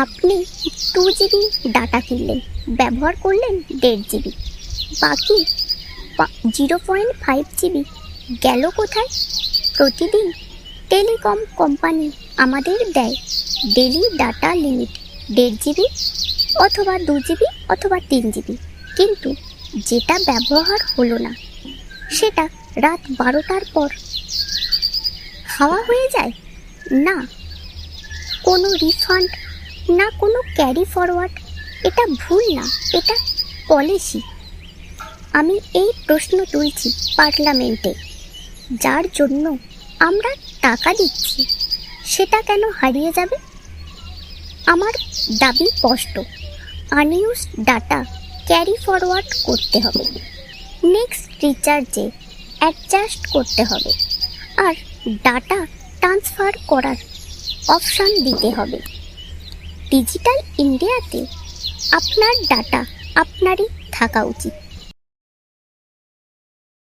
আপনি 2 GB data কিনলেন, ব্যবহার করলেন 1.5 GB, বাকি 0.5 GB গেল কোথায়? প্রতিদিন টেলিকম কোম্পানি আমাদের দেয় ডেলি ডাটা লিমিট 1.5 GB অথবা 2 GB অথবা 3 GB, কিন্তু যেটা ব্যবহার হলো না সেটা রাত 12টার পর হাওয়া হয়ে যায় না। কোনো রিফান্ড না, কোনো ক্যারি ফরওয়ার্ড। এটা ভুল না, এটা পলিসি। আমি এই প্রশ্ন তুলছি পার্লামেন্টে। যার জন্য আমরা টাকা দিচ্ছি সেটা কেন হারিয়ে যাবে? আমার দাবি স্পষ্ট, আনইউজ ডাটা ক্যারি ফরওয়ার্ড করতে হবে, নেক্সট রিচার্জে অ্যাডজাস্ট করতে হবে, আর ডাটা ট্রান্সফার করার অপশান দিতে হবে। ডিজিটাল ইন্ডিয়াতে আপনার ডাটা আপনারই থাকা উচিত।